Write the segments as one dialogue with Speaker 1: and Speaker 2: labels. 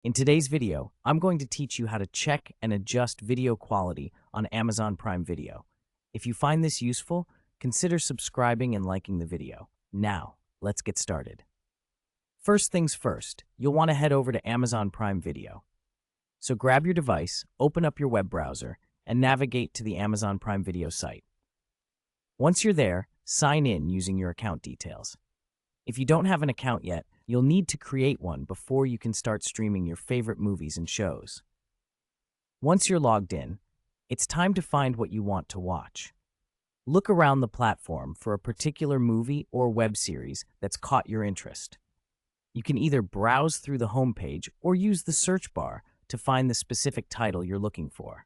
Speaker 1: In today's video, I'm going to teach you how to check and adjust video quality on Amazon Prime Video. If you find this useful, consider subscribing and liking the video. Now, let's get started. First things first, you'll want to head over to Amazon Prime Video. So grab your device, open up your web browser, and navigate to the Amazon Prime Video site. Once you're there, sign in using your account details. If you don't have an account yet, you'll need to create one before you can start streaming your favorite movies and shows. Once you're logged in, it's time to find what you want to watch. Look around the platform for a particular movie or web series that's caught your interest. You can either browse through the homepage or use the search bar to find the specific title you're looking for.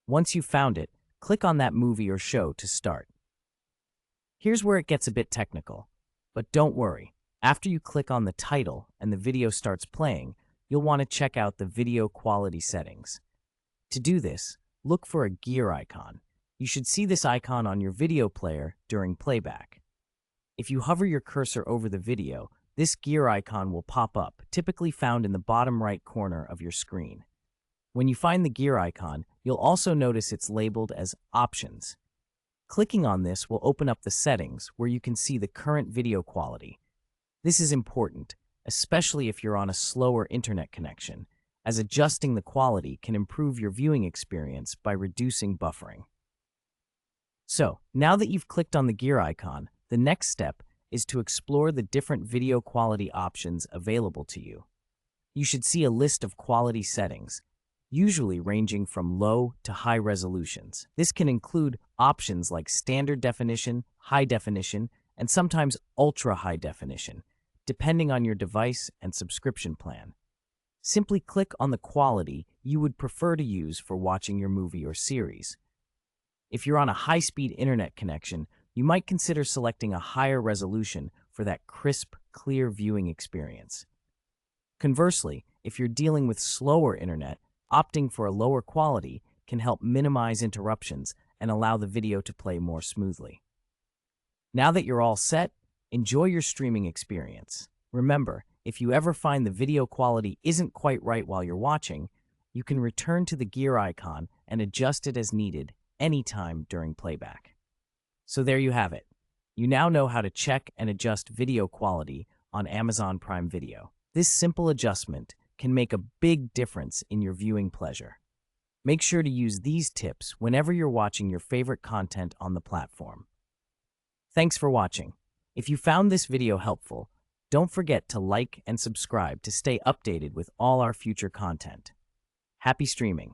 Speaker 1: Once you've found it, click on that movie or show to start. Here's where it gets a bit technical, but don't worry. After you click on the title and the video starts playing, you'll want to check out the video quality settings. To do this, look for a gear icon. You should see this icon on your video player during playback. If you hover your cursor over the video, this gear icon will pop up, typically found in the bottom right corner of your screen. When you find the gear icon, you'll also notice it's labeled as Options. Clicking on this will open up the settings where you can see the current video quality. This is important, especially if you're on a slower internet connection, as adjusting the quality can improve your viewing experience by reducing buffering. So, now that you've clicked on the gear icon, the next step is to explore the different video quality options available to you. You should see a list of quality settings, usually ranging from low to high resolutions. This can include options like standard definition, high definition, and sometimes ultra-high definition, depending on your device and subscription plan. Simply click on the quality you would prefer to use for watching your movie or series. If you're on a high-speed internet connection, you might consider selecting a higher resolution for that crisp, clear viewing experience. Conversely, if you're dealing with slower internet, opting for a lower quality can help minimize interruptions and allow the video to play more smoothly. Now that you're all set, enjoy your streaming experience. Remember, if you ever find the video quality isn't quite right while you're watching, you can return to the gear icon and adjust it as needed anytime during playback. So there you have it. You now know how to check and adjust video quality on Amazon Prime Video. This simple adjustment can make a big difference in your viewing pleasure. Make sure to use these tips whenever you're watching your favorite content on the platform. Thanks for watching. If you found this video helpful, don't forget to like and subscribe to stay updated with all our future content. Happy streaming!